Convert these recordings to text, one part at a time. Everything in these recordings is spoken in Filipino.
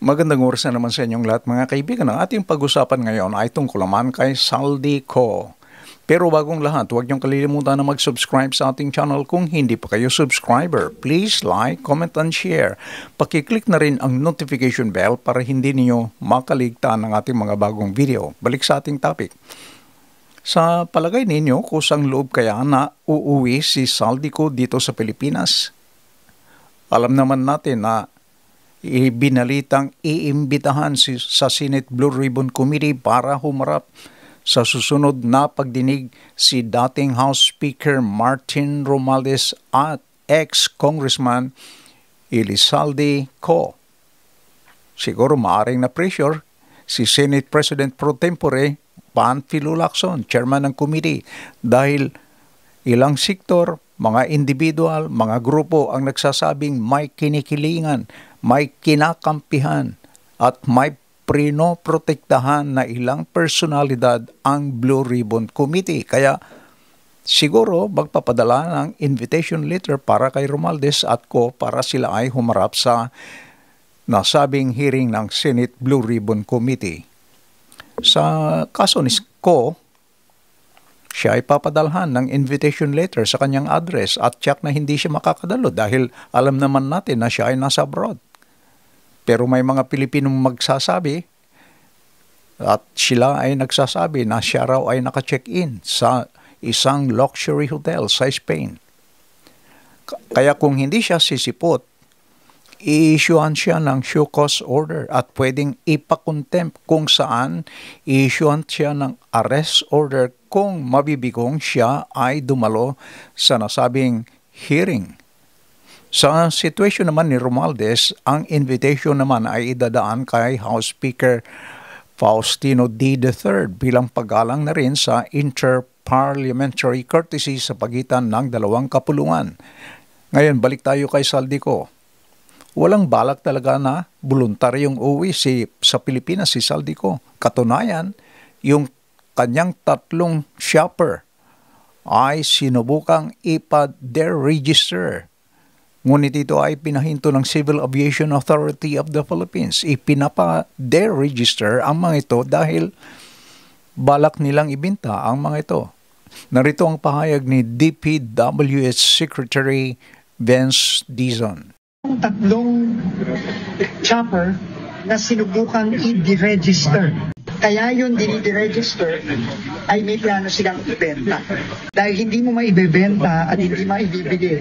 Magandang oras na naman sa inyong lahat mga kaibigan. Ang ating pag-usapan ngayon ay tungkol naman kay Saldico. Pero bagong lahat, huwag niyong kalilimutan na mag-subscribe sa ating channel kung hindi pa kayo subscriber. Please like, comment, and share. Pakiclick na rin ang notification bell para hindi niyo makaligtaan ng ating mga bagong video. Balik sa ating topic. Sa palagay ninyo, kusang loob kaya na uuwi si Saldico dito sa Pilipinas? Alam naman natin na ibinalitang iimbitahan sa Senate Blue Ribbon Committee para humarap sa susunod na pagdinig si dating House Speaker Martin Romualdez at ex-Congressman Elizalde Co. Siguro maaring na pressure si Senate President Pro Tempore Panfilo Lacson, chairman ng committee, dahil ilang sektor, mga individual, mga grupo ang nagsasabing may kinikilingan, may kinakampihan at may prinoprotektahan na ilang personalidad ang Blue Ribbon Committee. Kaya siguro magpapadala ng invitation letter para kay Romualdez at Co para sila ay humarap sa nasabing hearing ng Senate Blue Ribbon Committee. Sa kaso ni Co, siya ay papadalhan ng invitation letter sa kanyang address at tiyak na hindi siya makakadalo dahil alam naman natin na siya ay nasa abroad. Pero may mga Pilipinong magsasabi at sila ay nagsasabi na siya raw ay naka-check-in sa isang luxury hotel sa Spain. Kaya kung hindi siya sisipot, i-issuean siya ng show cause order at pwedeng ipakontempt kung saan i-issuean siya ng arrest order kung mabibigong siya ay dumalo sa nasabing hearing. Sa situation naman ni Romualdez, ang invitation naman ay idadaan kay House Speaker Faustino D. III bilang paggalang na rin sa interparliamentary courtesy sa pagitan ng dalawang kapulungan. Ngayon, balik tayo kay Saldico. Walang balak talaga na voluntaryong uwi sa Pilipinas si Saldico. Katunayan, yung kanyang tatlong shopper ay sinubukang ipa-deregister. Ngunit ito ay pinahinto ng Civil Aviation Authority of the Philippines. Ipinapa-deregister ang mga ito dahil balak nilang ibinta ang mga ito. Narito ang pahayag ni DPWH Secretary Vince Dizon. Tatlong chopper na sinubukang i-deregister. Kaya yung dinideregister ay may plano silang ibenta. Dahil hindi mo maibebenta at hindi maibibigay,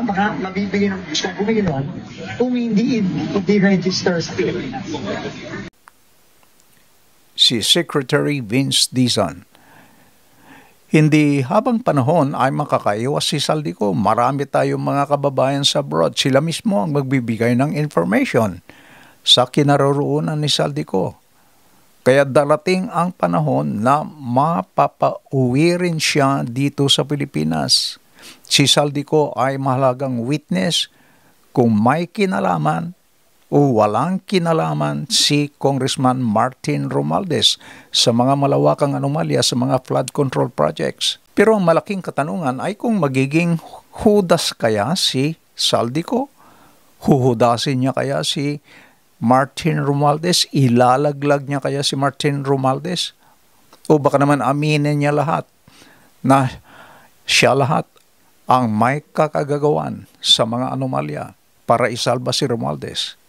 baka mabibigay ng gustong bumili nun kung hindi i-deregister sa Pilipinas. Si Secretary Vince Dizon. Hindi habang panahon ay makakaiwas si Saldico. Marami tayong mga kababayan sa abroad. Sila mismo ang magbibigay ng information sa kinaroroonan ni Saldico. Kaya darating ang panahon na mapapauwi rin siya dito sa Pilipinas. Si Saldico ay mahalagang witness kung may kinalaman o walang kinalaman si Congressman Martin Romualdez sa mga malawakang anomalya sa mga flood control projects. Pero ang malaking katanungan ay kung magiging hudas kaya si Saldico? Huhudasin niya kaya si Martin Romualdez? Ilalaglag niya kaya si Martin Romualdez? O baka naman aminin niya lahat na siya lahat ang may kakagagawan sa mga anomalya para isalba si Romualdez?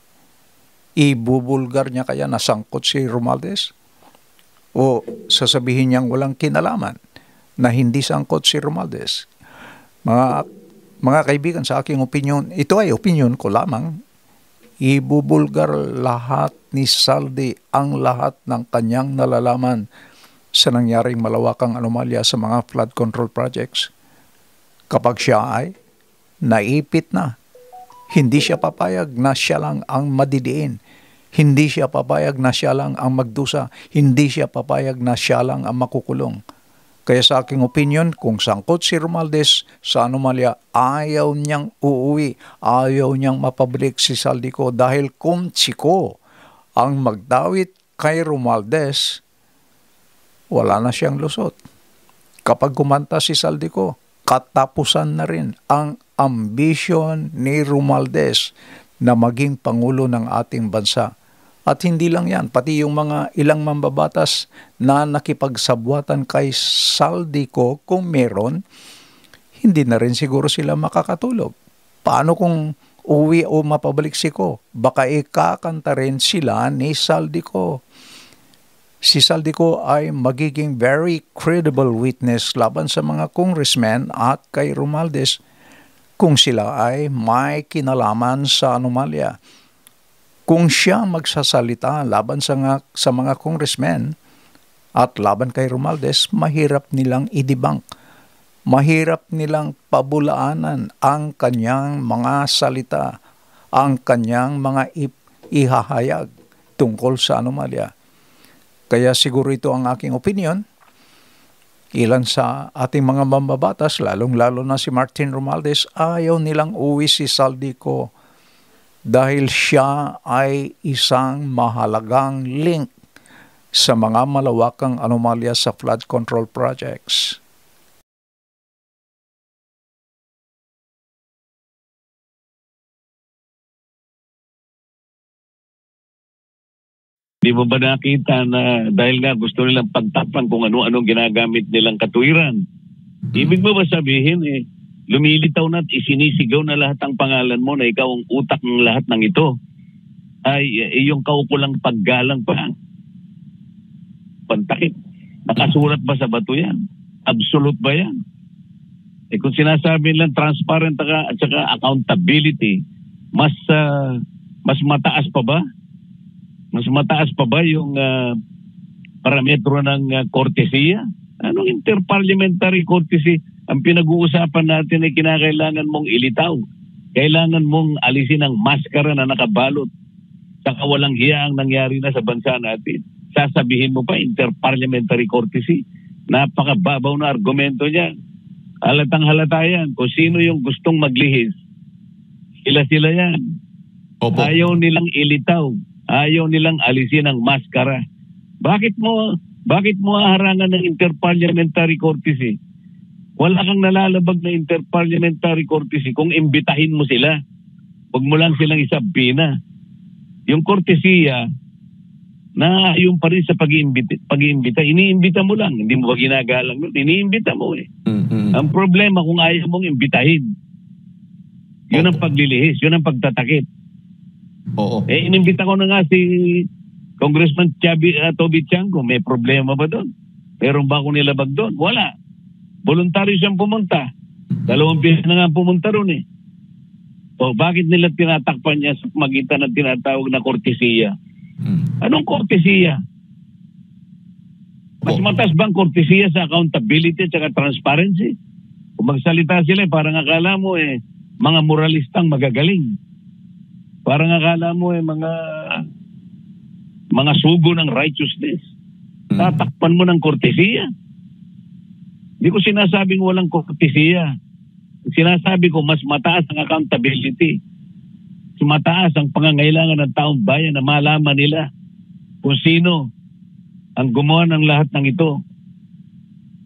Ibubulgar niya kaya na sangkot si Romualdez? O sasabihin niyang walang kinalaman na hindi sangkot si Romualdez? Mga kaibigan, sa aking opinion, ito ay opinion ko lamang, ibubulgar lahat ni Saldi ang lahat ng kanyang nalalaman sa nangyaring malawakang anomalya sa mga flood control projects. Kapag siya ay naipit na, hindi siya papayag na siya lang ang madidiin. Hindi siya papayag na siya lang ang magdusa. Hindi siya papayag na siya lang ang makukulong. Kaya sa aking opinion, kung sangkot si Romualdez sa anomalya, ayaw niyang uuwi. Ayaw niyang mapabalik si Saldico dahil kung Chico ang magdawit kay Romualdez, wala na siyang lusot. Kapag kumanta si Saldico, katapusan na rin ang ambisyon ni Romualdez na maging Pangulo ng ating bansa. At hindi lang yan, pati yung mga ilang mambabatas na nakipagsabwatan kay Saldico, kung meron, hindi na rin siguro sila makakatulog. Paano kung uwi o mapabalik si Ko? Baka ikakanta rin sila ni Saldico. Si Saldico ay magiging very credible witness laban sa mga congressmen at kay Romualdez kung sila ay may kinalaman sa anomalya. Kung siya magsasalita laban sa mga congressmen at laban kay Romualdez, mahirap nilang i-debunk. Mahirap nilang pabulaanan ang kanyang mga salita, ang kanyang mga ihahayag tungkol sa anomalya. Kaya siguro ito ang aking opinion. Ilan sa ating mga mambabatas, lalong-lalo na si Martin Romualdez, ayaw nilang uwi si Saldico dahil siya ay isang mahalagang link sa mga malawakang anomalya sa flood control projects. Di mo ba nakita na dahil nga gusto nilang pagtakpan kung ano-anong ginagamit nilang katuwiran? Ibig mo ba sabihin lumilitaw na at isinisigaw na lahat ang pangalan mo na ikaw ang utak ng lahat ng ito? Ay yung kaukulang paggalang pa. Pantakip. Nakasulat ba sa bato yan? Absolute ba yan? Kung sinasabi nilang transparent at saka accountability, mas mataas pa ba? Mas mataas pa ba yung parametro ng kortesiya? Anong interparliamentary courtesy? Ang pinag-uusapan natin ay kinakailangan mong ilitaw. Kailangan mong alisin ang maskara na nakabalot sa kawalang hiya ang nangyari na sa bansa natin. Sasabihin mo pa interparliamentary courtesy? Napakababaw na argumento niya. Halatang halata yan. Kung sino yung gustong maglihis, sila yan. Opo. Ayaw nilang ilitaw. Ayaw nilang alisin ang maskara. Bakit mo harangan ng interparliamentary courtesy? Wala kang nalalabag na interparliamentary courtesy kung imbitahin mo sila. Huwag mo lang silang isabina. Yung courtesya na yung pa rin sa pag-iimbita, iniimbita mo lang. Hindi mo ba ginagalang yun? Iniimbita mo Mm-hmm. Ang problema kung ayaw mong imbitahin. Yun ang paglilihis. Yun ang pagtatakip. Oo. Inimbita ko na nga si Congressman Toby Chango. May problema ba doon? Meron ba akong nilabag doon? Wala. Voluntaryo siyang pumunta. 2 beses na nga pumunta doon O bakit nila tinatakpan niya sa magitan ng tinatawag na kortesiya? Anong kortesiya? Mas mataas bang kortesiya sa accountability at transparency? Kung magsalita sila, parang akala mo mga moralistang magagaling. Parang akala mo mga sugo ng righteousness. Tatakpan mo ng kortesiya. Hindi ko sinasabing walang kortesiya. Sinasabi ko mas mataas ang accountability. Mas mataas ang pangangailangan ng taong bayan na malaman nila kung sino ang gumawa ng lahat ng ito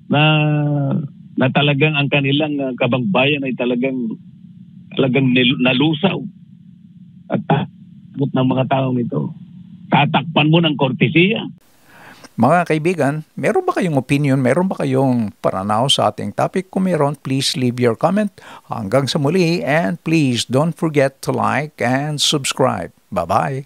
na talagang ang kanilang kabangbayan ay talagang nalusaw at takot ng mga taong ito. Tatakpan mo ng kortesiya. Mga kaibigan, meron ba kayong opinion? Meron ba kayong pananaw sa ating topic? Kung meron, please leave your comment. Hanggang sa muli, and please don't forget to like and subscribe. Bye-bye.